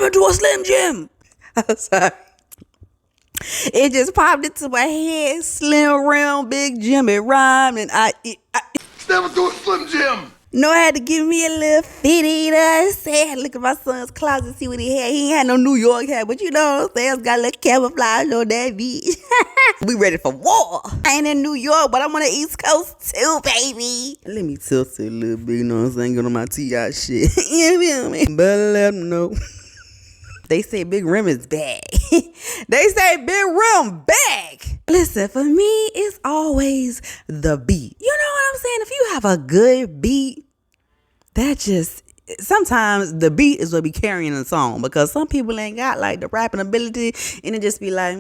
went to a Slim Jim. I'm sorry. It just popped into my head. Slim, round, big Jim. It rhymed, and I Never to a Slim Jim. know I had to give me a little fitty. I said, look at my son's closet, see what he had. He ain't had no New York hat, but you know what I'm saying? It's got a little camouflage on that beach. We ready for war. I ain't in New York, but I'm on the East Coast too, baby. Let me tilt it a little bit, you know what I'm saying? Get on my T.I. shit. You feel me? But let them know. They say Big Rim is back. They say Big Rim back. Listen, for me, it's always the beat. You know what I'm saying? If you have a good beat, that just, sometimes the beat is what be carrying the song, because some people ain't got like the rapping ability, and it just be like,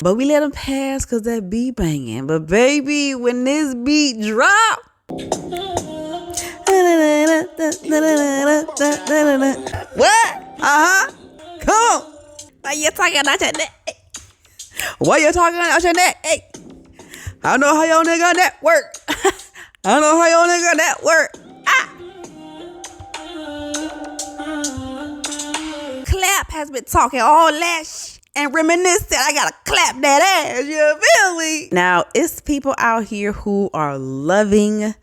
but we let them pass because that beat banging. But baby, when this beat drop, what? Come on. Why you talking out your neck? Why you talking out your neck? Hey, I know how your nigga that work. I know how your nigga that work. Clap has been talking all that and reminiscing. I gotta clap that ass. You feel me? Now, it's people out here who are loving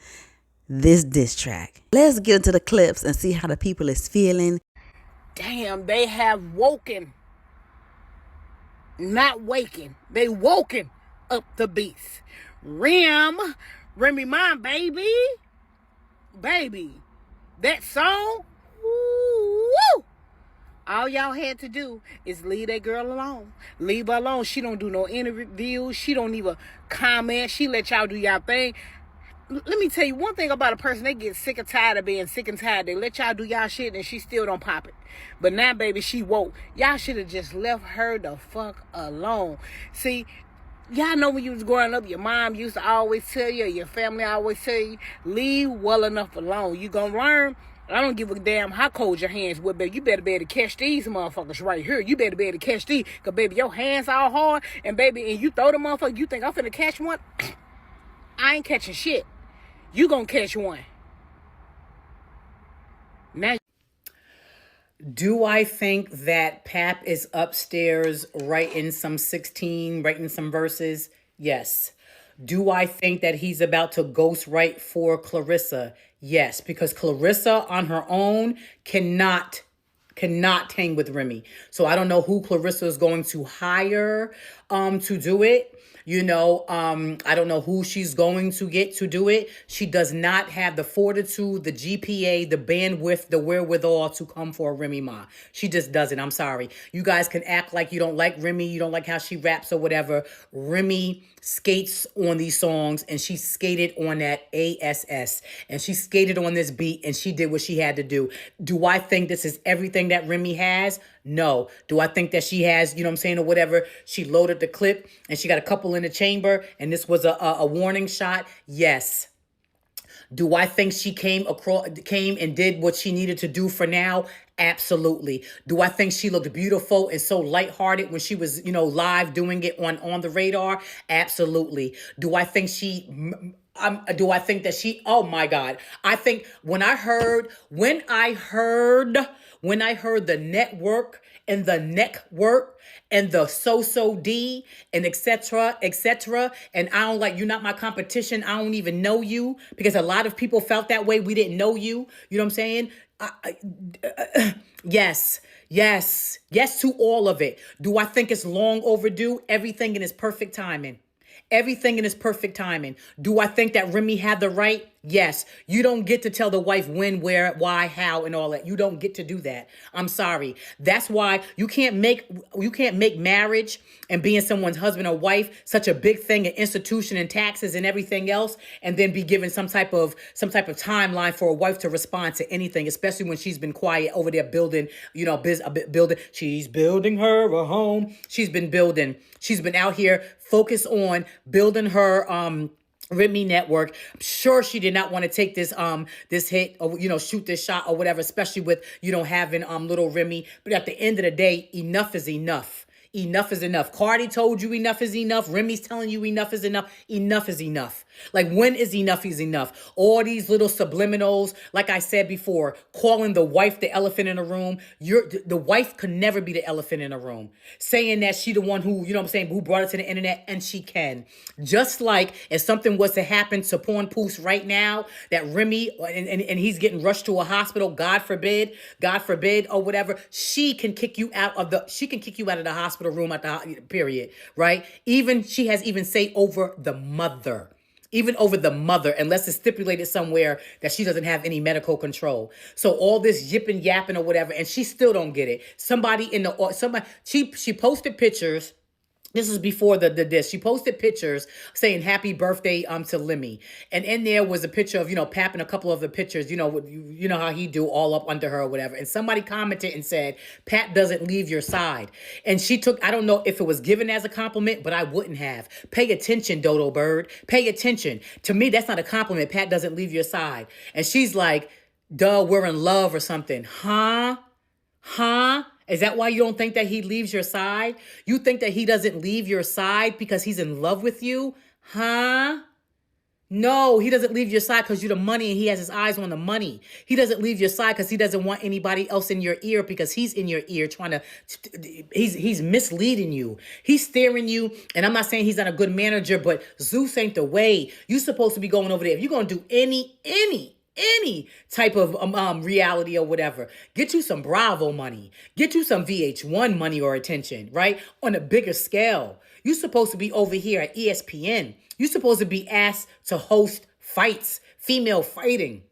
this diss track. Let's get into the clips and see how the people is feeling. Damn, they have woken. Not waking. They woken up the beast. Remy Ma, baby. Baby. That song. Woo! All y'all had to do is leave that girl alone. Leave her alone. She don't do no interviews. She don't even comment. She let y'all do y'all thing. Let me tell you one thing about a person. They get sick and tired of being sick and tired. They let y'all do y'all shit and she still don't pop it. But now, baby, she woke. Y'all should have just left her the fuck alone. See, y'all know when you was growing up, your mom used to always tell you, your family always tell you, leave well enough alone. You gonna learn. I don't give a damn how cold your hands were, baby. You better be able to catch these motherfuckers right here. You better be able to catch these. Because, baby, your hands all hard. And, baby, and you throw the motherfucker, you think I'm finna catch one? I ain't catching shit. You gonna catch one. Now. Do I think that Pap is upstairs writing some 16, writing some verses? Yes. Do I think that he's about to ghostwrite for Claressa? Yes, because Claressa on her own cannot hang with Remy. So I don't know who Claressa is going to hire to do it. You know, I don't know who she's going to get to do it. She does not have the fortitude, the GPA, the bandwidth, the wherewithal to come for a Remy Ma. She just doesn't. I'm sorry. You guys can act like you don't like Remy, you don't like how she raps or whatever. Remy skates on these songs, and she skated on that ASS, and she skated on this beat, and she did what she had to do. Do I think this is everything that Remy has? No. Do I think that she has, you know what I'm saying, or whatever? She loaded the clip, and she got a couple in the chamber, and this was a warning shot? Yes. Do I think she came and did what she needed to do for now? Absolutely. Do I think she looked beautiful and so lighthearted when she was, you know, live doing it on the radar? Absolutely. Do I think that she, oh my God. I think when I heard the network and the neck work and the so D and et cetera, and I don't like, you're not my competition, I don't even know you, because a lot of people felt that way. We didn't know you. You know what I'm saying? Yes to all of it. Do I think it's long overdue? Everything in its perfect timing. Everything in its perfect timing. Do I think that Remy had the right? Yes. You don't get to tell the wife when, where, why, how, and all that. You don't get to do that. I'm sorry. That's why you can't make marriage and being someone's husband or wife such a big thing, an institution and taxes and everything else, and then be given some type of timeline for a wife to respond to anything, especially when she's been quiet over there building, you know, building. She's building her a home. She's been building. She's been out here focused on building her Remy network. I'm sure she did not want to take this hit or, you know, shoot this shot or whatever, especially with, you know, having little Remy. But at the end of the day, enough is enough. Enough is enough. Cardi told you enough is enough. Remy's telling you enough is enough. Enough is enough. Like, when is enough is enough? All these little subliminals, like I said before, calling the wife the elephant in the room. The wife could never be the elephant in the room. Saying that she the one who, you know what I'm saying, who brought it to the internet, and she can. Just like if something was to happen to Papoose right now, that Remy, and he's getting rushed to a hospital, God forbid, or whatever, she can kick you out of the hospital room at the period, right? Even she has even say over the mother. Even over the mother, unless it's stipulated somewhere that she doesn't have any medical control. So all this yipping, yapping, or whatever, and she still don't get it. She posted pictures. This is before the disc. She posted pictures saying happy birthday to Lemmy. And in there was a picture of, Pap and a couple of the pictures, you know how he do all up under her or whatever. And somebody commented and said, Pap doesn't leave your side. And she took, I don't know if it was given as a compliment, but I wouldn't have. Pay attention, Dodo Bird. Pay attention. To me, that's not a compliment. Pat doesn't leave your side. And she's like, duh, we're in love or something. Huh? Is that why you don't think that he leaves your side? You think that he doesn't leave your side because he's in love with you? Huh? No, he doesn't leave your side because you're the money and he has his eyes on the money. He doesn't leave your side because he doesn't want anybody else in your ear because he's in your ear he's misleading you. He's steering you. And I'm not saying he's not a good manager, but Zeus ain't the way. You're supposed to be going over there. If you're going to do any type of reality or whatever, get you some Bravo money, get you some VH1 money or attention, right? On a bigger scale. You're supposed to be over here at ESPN. You're supposed to be asked to host fights, female fighting.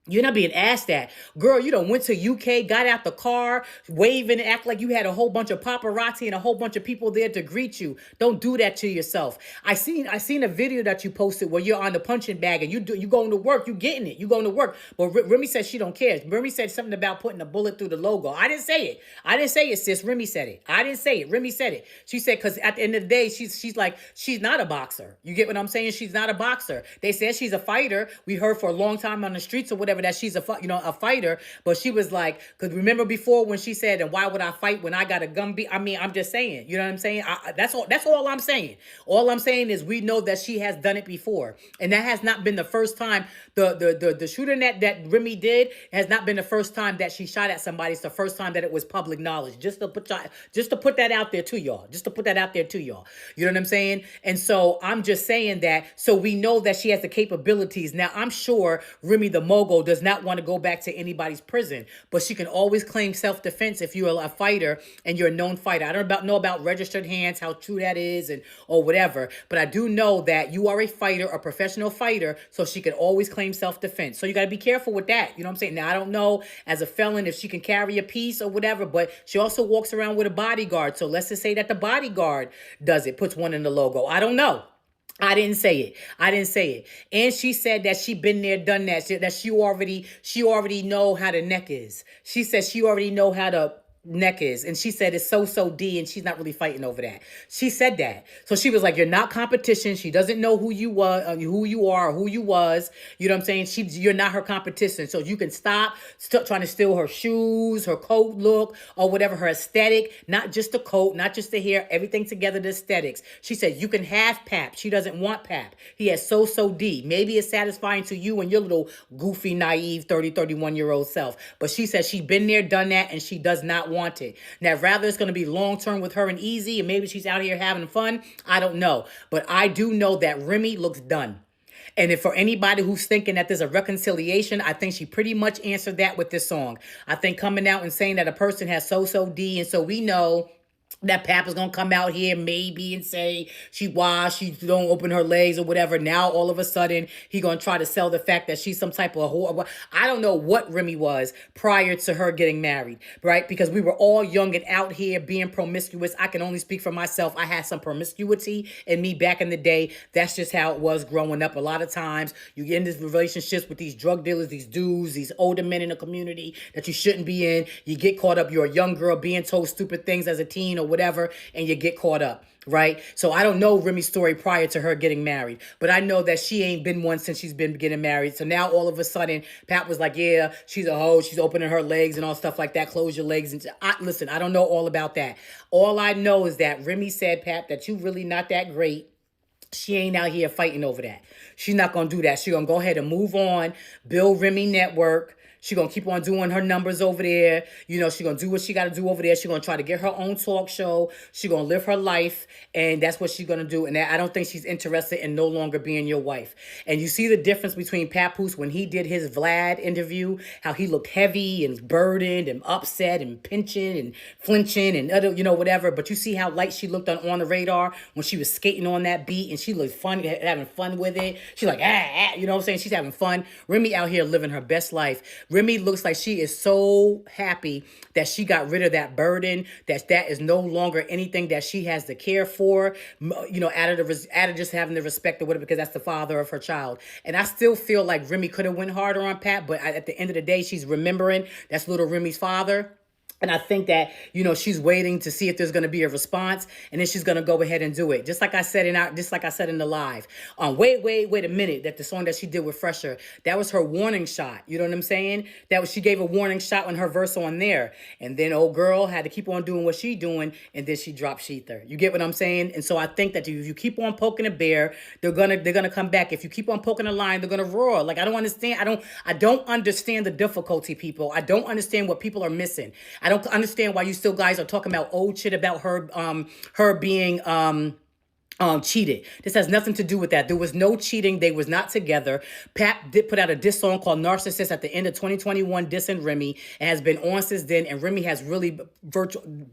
You're not being asked that. Girl, you done went to UK, got out the car, waving, act like you had a whole bunch of paparazzi and a whole bunch of people there to greet you. Don't do that to yourself. I seen a video that you posted where you're on the punching bag and you going to work, you getting it, you going to work. But Remy said she don't care. Remy said something about putting a bullet through the logo. I didn't say it, sis. Remy said it. I didn't say it. Remy said it. She said, because at the end of the day, she's like, she's not a boxer. You get what I'm saying? She's not a boxer. They said she's a fighter. We heard for a long time on the streets or whatever that she's a fighter, but she was like, because remember before when she said, and why would I fight when I got a gun beat? I mean, I'm just saying, you know what I'm saying? That's all I'm saying. All I'm saying is we know that she has done it before, and that has not been the first time. The shooting that Remy did has not been the first time that she shot at somebody. It's the first time that it was public knowledge. Just to put that out there to y'all. You know what I'm saying? And so I'm just saying that so we know that she has the capabilities. Now I'm sure Remy the mogul does not want to go back to anybody's prison, but she can always claim self-defense if you're a fighter and you're a known fighter. I don't know about registered hands, how true that is or whatever, but I do know that you are a fighter, a professional fighter, so she can always claim self-defense. So you got to be careful with that. You know what I'm saying? Now, I don't know as a felon if she can carry a piece or whatever, but she also walks around with a bodyguard. So let's just say that the bodyguard does it, puts one in the logo. I don't know. I didn't say it. And she said that she been there, done that. That she already know how the neck is. She said she already know how the neck is. And she said it's so D, and she's not really fighting over that. She said that. So she was like, you're not competition. She doesn't know who you are, who you was. You know what I'm saying? You're not her competition. So you can stop trying to steal her shoes, her coat look, or whatever, her aesthetic. Not just the coat, not just the hair, everything together, the aesthetics. She said you can have Pap. She doesn't want Pap. He has so D. Maybe it's satisfying to you and your little goofy, naive 31-year-old self. But she said she been there, done that, and she does not want it. Now, rather it's going to be long-term with her and easy, and maybe she's out here having fun. I don't know. But I do know that Remy looks done. And if for anybody who's thinking that there's a reconciliation, I think she pretty much answered that with this song. I think coming out and saying that a person has so D, and so we know that Pap is going to come out here maybe and say she don't open her legs or whatever. Now, all of a sudden, he going to try to sell the fact that she's some type of whore. I don't know what Remy was prior to her getting married, right? Because we were all young and out here being promiscuous. I can only speak for myself. I had some promiscuity in me back in the day. That's just how it was growing up. A lot of times, you get in these relationships with these drug dealers, these dudes, these older men in the community that you shouldn't be in. You get caught up. You're a young girl being told stupid things as a teen or whatever, and you get caught up, right? So I don't know Remy's story prior to her getting married, but I know that she ain't been one since she's been getting married. So now all of a sudden, Pat was like, yeah, she's a hoe. She's opening her legs and all stuff like that. Close your legs. And listen, I don't know all about that. All I know is that Remy said, Pat, that you really not that great. She ain't out here fighting over that. She's not going to do that. She's going to go ahead and move on, build Remy Network. She's going to keep on doing her numbers over there. You know, she's going to do what she got to do over there. She's going to try to get her own talk show. She's going to live her life. And that's what she's going to do. And I don't think she's interested in no longer being your wife. And you see the difference between Papoose when he did his Vlad interview, how he looked heavy and burdened and upset and pinching and flinching and other, you know, whatever. But you see how light she looked on the radar when she was skating on that beat, and she looked fun, having fun with it. She's like, you know what I'm saying? She's having fun. Remy out here living her best life. Remy looks like she is so happy that she got rid of that burden, that is no longer anything that she has to care for, you know, out of just having the respect or whatever, because that's the father of her child. And I still feel like Remy could have went harder on Pat, but at the end of the day, she's remembering that's little Remy's father. And I think that, you know, she's waiting to see if there's going to be a response, and then she's going to go ahead and do it. Just like I said in the live. Wait a minute. That the song that she did with Fresher, that was her warning shot. You know what I'm saying? She gave a warning shot on her verse on there. And then old girl had to keep on doing what she doing, and then she dropped Sheether. You get what I'm saying? And so I think that if you keep on poking a bear, they're gonna come back. If you keep on poking a lion, they're gonna roar. Like, I don't understand. I don't understand the difficulty, people. I don't understand what people are missing. I don't understand why you still guys are talking about old shit about her being cheated. This has nothing to do with that. There was no cheating. They was not together. Pat did put out a diss song called Narcissist at the end of 2021, dissing Remy. It has been on since then, and Remy has really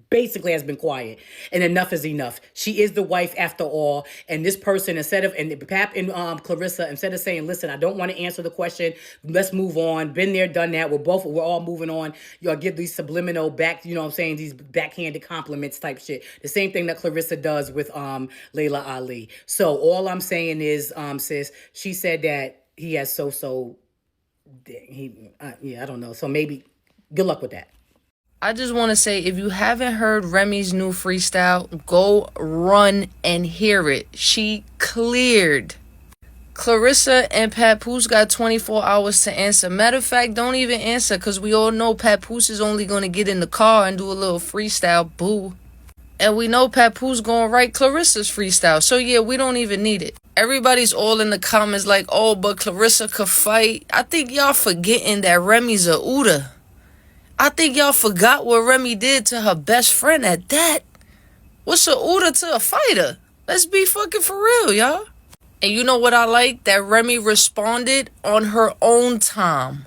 basically has been quiet. And enough is enough. She is the wife after all. And this person, Pap and Claressa, instead of saying, listen, I don't want to answer the question, let's move on. Been there, done that. We're all moving on. Y'all give these subliminal back, you know what I'm saying, these backhanded compliments type shit. The same thing that Claressa does with Layla Ali. So all I'm saying is, sis, she said that he has I don't know. So maybe good luck with that. I just want to say, if you haven't heard Remy's new freestyle, go run and hear it. She cleared. Claressa and Papoose got 24 hours to answer. Matter of fact, don't even answer, because we all know Papoose is only going to get in the car and do a little freestyle. Boo. And we know Papoose gonna write Claressa's freestyle. So yeah, we don't even need it. Everybody's all in the comments like, oh, but Claressa could fight. I think y'all forgetting that Remy's a Uda. I think y'all forgot what Remy did to her best friend at that. What's a Uda to a fighter? Let's be fucking for real, y'all. And you know what I like? That Remy responded on her own time.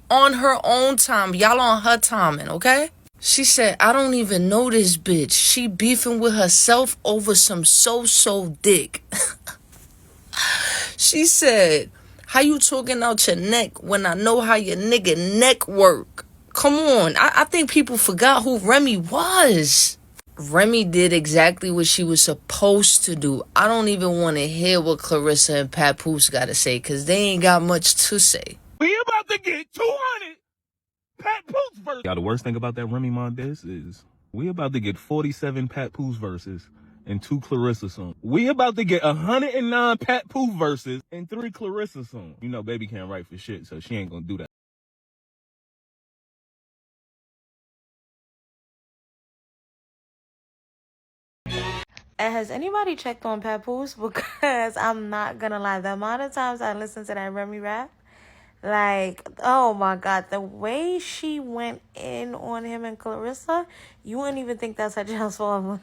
On her own time. Y'all on her timing, okay? She said, I don't even know this bitch. She beefing with herself over some so-so dick. She said, how you talking out your neck when I know how your nigga neck work? Come on. I think people forgot who Remy was. Remy did exactly what she was supposed to do. I don't even want to hear what Claressa and Papoose got to say, because they ain't got much to say. We about to get 200 Papoose verses. Y'all, the worst thing about that Remy Mondes is we about to get 47 Papoose verses and 2 Claressa songs. We about to get 109 Papoose verses and 3 Claressa songs. You know, baby can't write for shit, so she ain't gonna do that. And has anybody checked on Papoose? Because I'm not gonna lie, the amount of times I listened to that Remy rap, like, oh my God, the way she went in on him and Claressa, you wouldn't even think that's her child's father.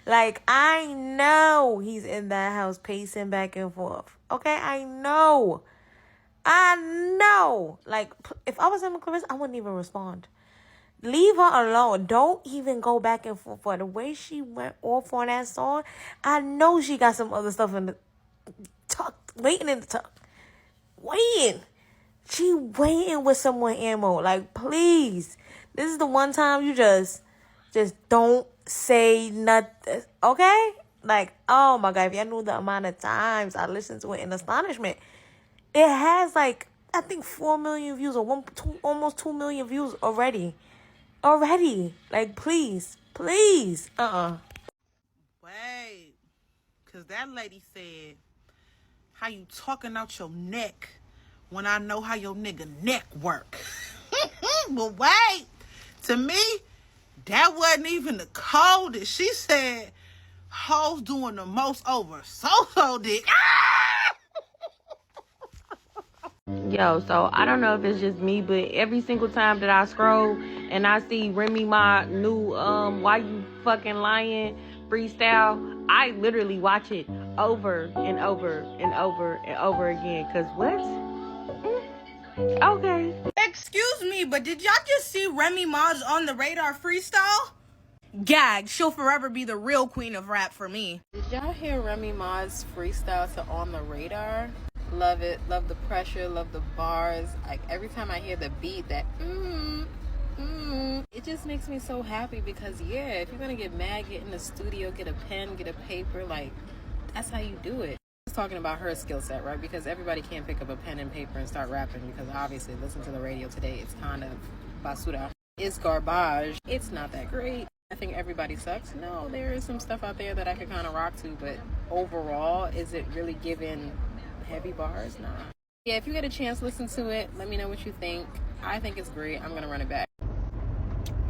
Like, I know he's in that house pacing back and forth. Okay, I know. Like, if I was him and Claressa, I wouldn't even respond. Leave her alone. Don't even go back and forth. For the way she went off on that song, I know she got some other stuff in the tuck, waiting in the tuck. Waiting. She waiting with some more ammo. Like, please. This is the one time you just don't say nothing. Okay? Like, oh my God. If y'all knew the amount of times I listened to it in astonishment. It has like, I think 4 million views or almost 2 million views already. Like, please. Wait. Because that lady said, how you talking out your neck when I know how your nigga neck work? But wait, to me, that wasn't even the coldest. She said, Hoes doing the most over so dick. Ah! Yo, so I don't know if it's just me, but every single time that I scroll and I see Remy Ma new Why You Fucking Lying freestyle, I literally watch it over and over and over and over again. Cause what? Okay. Excuse me, but did y'all just see Remy Ma's On the Radar freestyle? Gag, she'll forever be the real queen of rap for me. Did y'all hear Remy Ma's freestyle to On the Radar? Love it. Love the pressure. Love the bars. Like every time I hear the beat, that it just makes me so happy because yeah, if you're gonna get mad, get in the studio, get a pen, get a paper, like that's how you do it. I was talking about her skill set, right? Because everybody can't pick up a pen and paper and start rapping because obviously listen to the radio today, it's kind of basura. It's garbage. It's not that great. I think everybody sucks. No, there is some stuff out there that I could kind of rock to, but overall, is it really giving heavy bars? Nah. Yeah, if you get a chance, listen to it. Let me know what you think. I think it's great. I'm gonna run it back.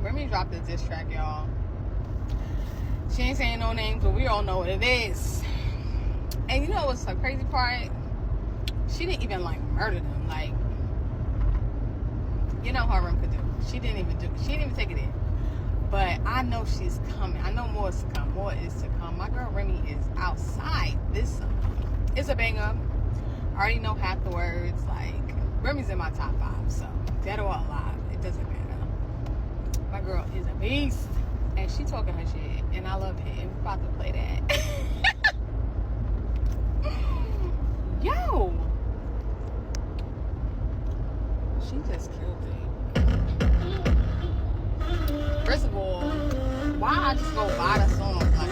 Remy dropped a diss track, y'all. She ain't saying no names, but we all know what it is. And you know what's the crazy part? She didn't even like murder them. Like, you know how Remy could do. She didn't even take it in. But I know she's coming. I know more is to come. More is to come. My girl Remy is outside this song. It's a banger. I already know half the words. Like, Remy's in my top 5. So, dead or alive, it doesn't matter. My girl is a beast. And she talking her shit. And I love it. And we're about to play that. Yo! She just killed it. First of all, why I just go buy the songs? Like,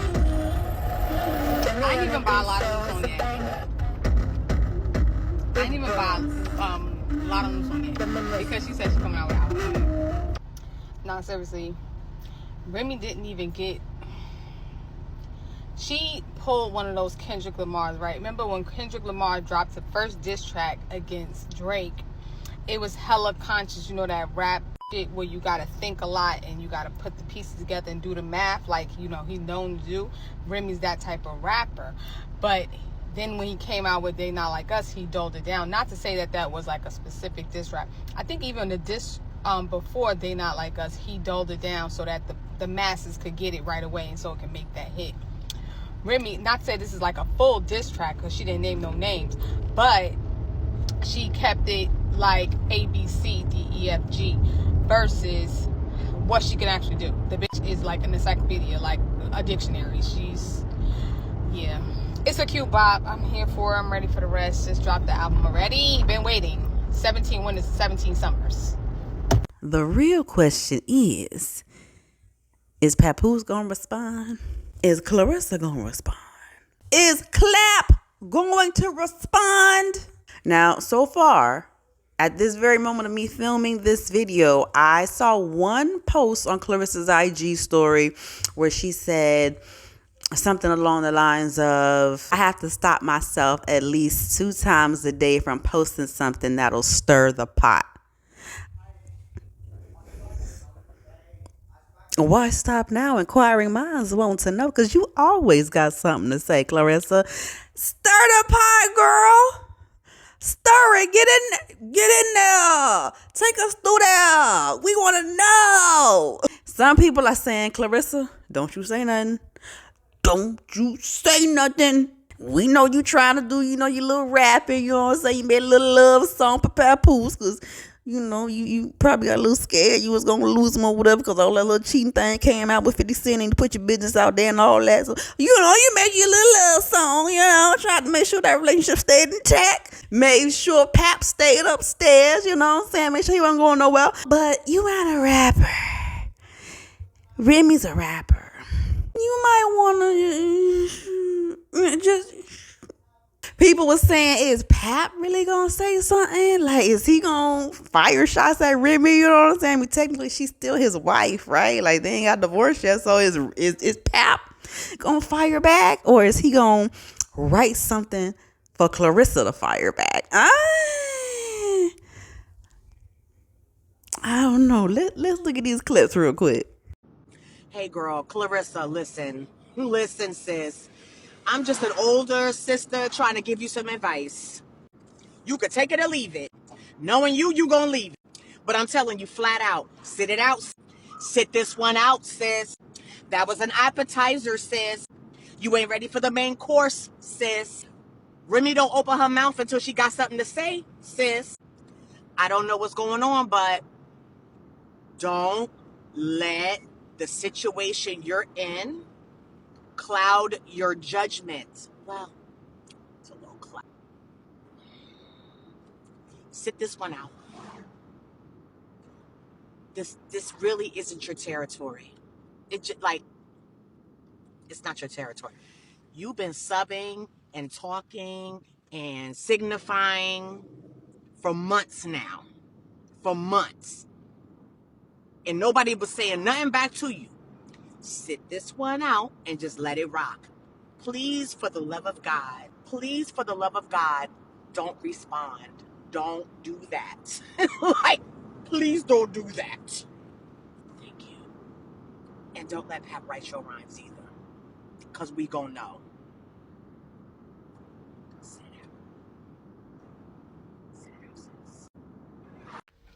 I didn't even buy a lot of them songs yet. I didn't even buy a lot of them songs yet because she said she's coming out with album. No, seriously, Remy didn't even get. She pulled one of those Kendrick Lamar's, right? Remember when Kendrick Lamar dropped the first diss track against Drake? It was hella conscious, you know, that rap shit where you gotta think a lot and you gotta put the pieces together and do the math like, you know, he's known to do. Remy's that type of rapper. But then when he came out with They Not Like Us, he dulled it down. Not to say that that was like a specific diss rap. I think even the diss before They Not Like Us, he dulled it down so that the masses could get it right away and so it can make that hit. Remy, not to say this is like a full diss track because she didn't name no names, but she kept it like A, B, C, D, E, F, G versus what she can actually do. The bitch is like an encyclopedia, like a dictionary. Yeah. It's a cute bop. I'm here for it. I'm ready for the rest. Just dropped the album already. Been waiting. 17 winters, 17 summers. The real question is Papoose gonna respond? Is Claressa gonna respond? Is Clap going to respond? Now, so far, at this very moment of me filming this video, I saw one post on Claressa's IG story where she said something along the lines of, I have to stop myself at least 2 times a day from posting something that'll stir the pot. Why stop now? Inquiring minds want to know, because you always got something to say, Claressa. Stir the pot, girl. Stir it. Get in there. Take us through there. We want to know. Some people are saying, Claressa, don't you say nothing. Don't you say nothing. We know you trying to do, you know, your little rapping, you know what I'm saying? You made a little love song for Papoose, because, you know, you probably got a little scared you was going to lose him or whatever, because all that little cheating thing came out with 50 Cent and you put your business out there and all that. So, you know, you made your little love song, you know, tried to make sure that relationship stayed intact. Made sure Pap stayed upstairs, you know what I'm saying? Make sure he wasn't going nowhere. But you ain't a rapper. Remy's a rapper. You might want to just... People were saying, is Pap really going to say something? Like, is he going to fire shots at Remy? You know what I'm saying? I mean, technically, she's still his wife, right? Like, they ain't got divorced yet. So is Pap going to fire back? Or is he going to write something for Claressa to fire back? I don't know. Let's look at these clips real quick. Hey girl, Claressa, listen. Listen, sis, I'm just an older sister trying to give you some advice. You could take it or leave it. Knowing you gonna leave it. But I'm telling you flat out, sit it out. Sit this one out, sis. That was an appetizer, sis. You ain't ready for the main course, sis. Remy don't open her mouth until she got something to say, sis. I don't know what's going on, but don't let the situation you're in cloud your judgment. Well, it's a little cloud. Sit this one out. This really isn't your territory. It's not your territory. You've been subbing and talking and signifying for months now. For months. And nobody was saying nothing back to you. Sit this one out and just let it rock. Please, for the love of God, don't respond. Don't do that. Please don't do that. Thank you. And don't let Pap write your rhymes either. Because we gonna know.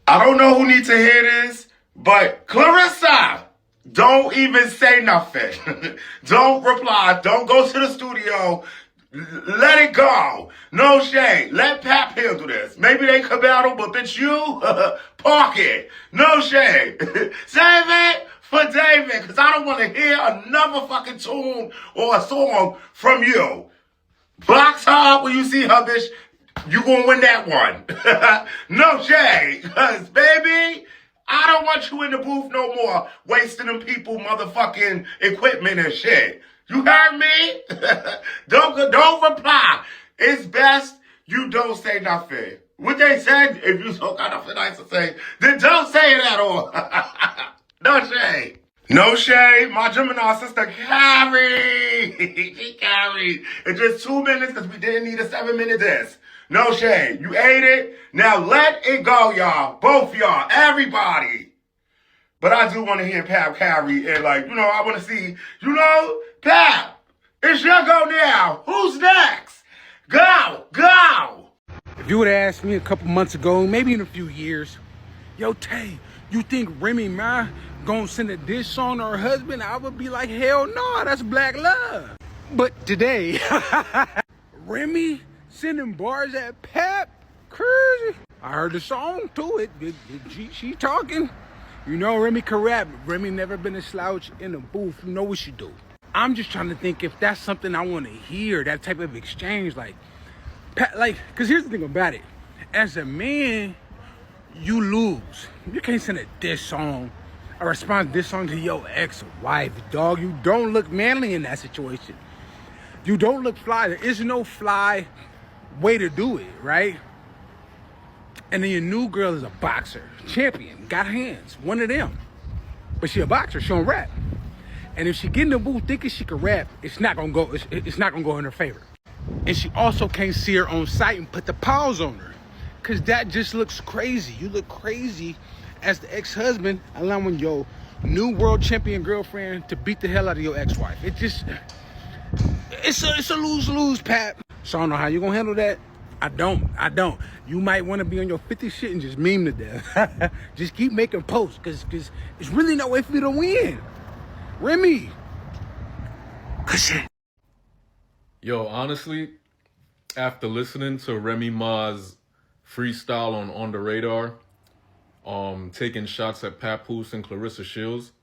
I don't know who needs to hear this, but Claressa, don't even say nothing. Don't reply. Don't go to the studio. Let it go. No shade. Let Pap handle this. Maybe they come battle, but bitch, you park it. No shade. Save it for David, because I don't want to hear another fucking tune or a song from you. Box her up when you see her, bitch. You gonna win that one. No shade. Cause baby, I don't want you in the booth no more wasting them people motherfucking equipment and shit. You heard me? Don't reply. It's best you don't say nothing. What they said, if you don't got nothing nice to say, then don't say it at all. No shade. No shade, my Gemini sister carried. She carried in just 2 minutes because we didn't need a 7-minute disc. No shade. You ate it. Now let it go, y'all. Both y'all. Everybody. But I do want to hear Pap carry and I want to see, Pap, it's your go now. Who's next? Go. If you would have asked me a couple months ago, maybe in a few years, yo, Tay, you think Remy Ma gonna send a diss song to her husband? I would be like, hell no, that's black love. But today, Remy sending bars at Pap, crazy. I heard the song to it. She talking. Remy can rap. Remy never been a slouch in the booth. You know what she do. I'm just trying to think if that's something I want to hear, that type of exchange. Because here's the thing about it. As a man, you lose. You can't send a diss song, a response diss song to your ex-wife, dog. You don't look manly in that situation. You don't look fly. There is no fly way to do it, right? And then your new girl is a boxer, champion, got hands, one of them. But she a boxer, she don't rap. And if she get in the booth thinking she can rap, it's not gonna go in her favor. And she also can't see her on site and put the pause on her. Cause that just looks crazy. You look crazy as the ex-husband allowing your new world champion girlfriend to beat the hell out of your ex-wife. It's a lose-lose, Pap. So I don't know how you gonna handle that. I don't. You might want to be on your 50 shit and just meme to death. Just keep making posts, cause it's really no way for you to win. Remy. Good shit. Yo, honestly, after listening to Remy Ma's freestyle on the radar, taking shots at Papoose and Claressa Shields,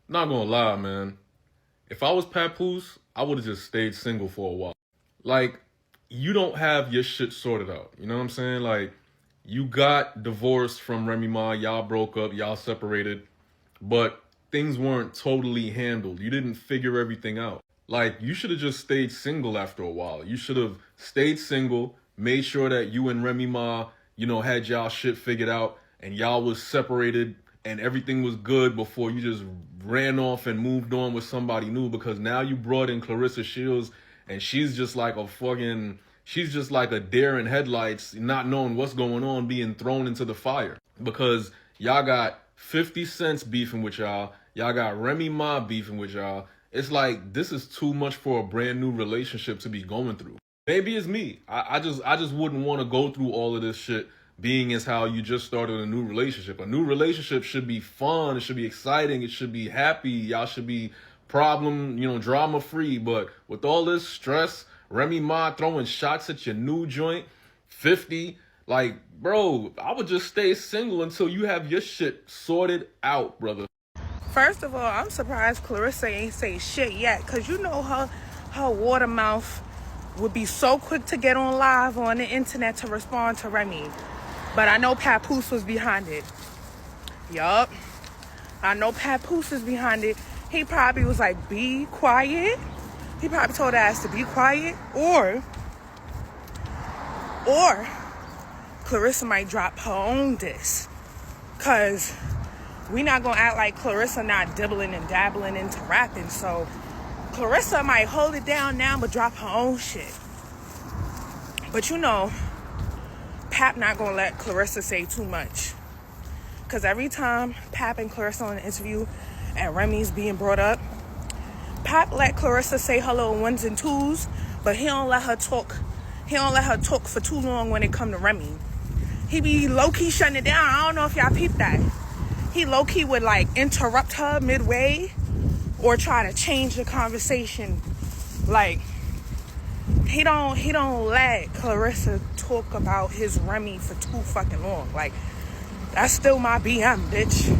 not gonna lie, man. If I was Papoose, I would have just stayed single for a while. You don't have your shit sorted out. You know what I'm saying? You got divorced from Remy Ma, y'all broke up, y'all separated, but things weren't totally handled. You didn't figure everything out. You should have just stayed single after a while. You should have stayed single, made sure that you and Remy Ma, had y'all shit figured out, and y'all was separated, and everything was good before you just ran off and moved on with somebody new, because now you brought in Claressa Shields, and she's just like a deer in headlights, not knowing what's going on, being thrown into the fire. Because y'all got 50 Cent beefing with y'all got Remy Ma beefing with y'all, It's like, this is too much for a brand new relationship to be going through. Maybe it's me. I just wouldn't want to go through all of this shit, being as how you just started a new relationship. A new relationship should be fun. It should be exciting. It should be happy. Y'all should be drama free. But with all this stress, Remy Ma throwing shots at your new joint, 50, like, bro, I would just stay single until you have your shit sorted out, brother. First of all, I'm surprised Claressa ain't say shit yet, because you know her water mouth would be so quick to get on live on the internet to respond to Remy. But I know Papoose was behind it. Yup. I know Papoose is behind it. He probably was like, be quiet. He probably told her ass to be quiet. Or Claressa might drop her own diss. Because we not going to act like Claressa not dibbling and dabbling into rapping. So Claressa might hold it down now but drop her own shit. But you know, Pap not going to let Claressa say too much. Because every time Pap and Claressa on an interview and Remy's being brought up, Pap let Claressa say her little ones and twos, but he don't let her talk. He don't let her talk for too long when it come to Remy. He be low-key shutting it down. I don't know if y'all peeped that. He low-key would like interrupt her midway or try to change the conversation. Like, he don't let Claressa talk about his Remy for too fucking long. Like, that's still my BM, bitch.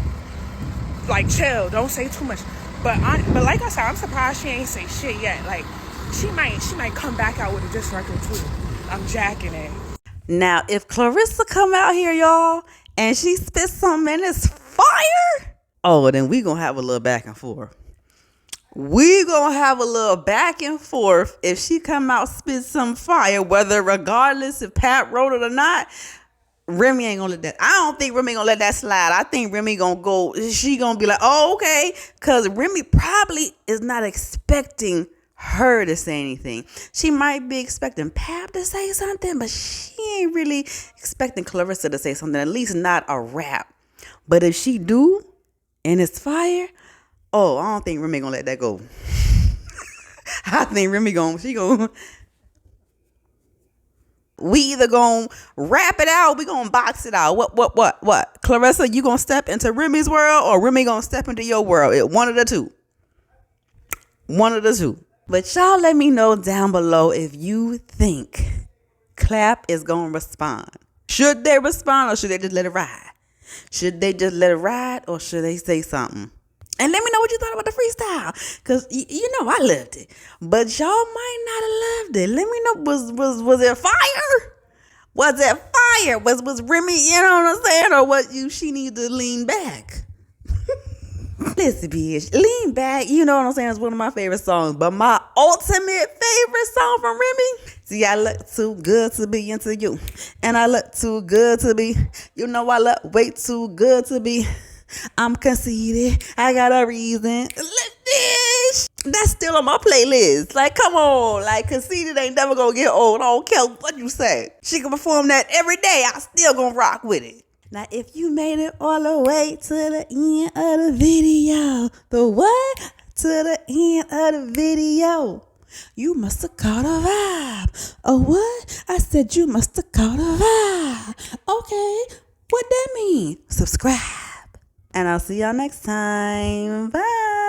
Like, chill, don't say too much. But like I said, I'm surprised she ain't say shit yet. Like, she might come back out with a diss record too. I'm jacking it. Now, if Claressa come out here, y'all, and she spits something and it's fire, oh, then we gonna have a little back and forth. We gonna have a little back and forth if she come out spit some fire, whether regardless if Pat wrote it or not. Remy ain't gonna let that. I don't think Remy gonna let that slide. I think Remy gonna go. She gonna be like, oh, okay, because Remy probably is not expecting her to say anything. She might be expecting Pap to say something, but she ain't really expecting Claressa to say something. At least not a rap. But if she do, and it's fire, oh, I don't think Remy gonna let that go. I think Remy gonna. We either gonna rap it out, we gonna box it out. What? Claressa, you gonna step into Remy's world, or Remy gonna step into your world? One of the two. But y'all let me know down below if you think Clap is gonna respond. Should they respond, or should they just let it ride? Should they just let it ride, or should they say something? And let me know what you thought about the freestyle. Because, you know, I loved it. But y'all might not have loved it. Let me know, was it fire? Was it fire? Was Remy, you know what I'm saying? Or what she need to lean back? Listen, bitch, lean back. You know what I'm saying? It's one of my favorite songs. But my ultimate favorite song from Remy, see, I look too good to be into you. And I look too good to be, you know, I look way too good to be. I'm conceited. I got a reason. That's still on my playlist. Like, come on. Like, conceited ain't never gonna get old. I don't care what you say. She can perform that every day. I still gonna rock with it. Now, if you made it all the way to the end of the video, to the end of the video, you must have caught a vibe. Oh, what? I said you must have caught a vibe. Okay, what that mean? Subscribe. And I'll see y'all next time. Bye.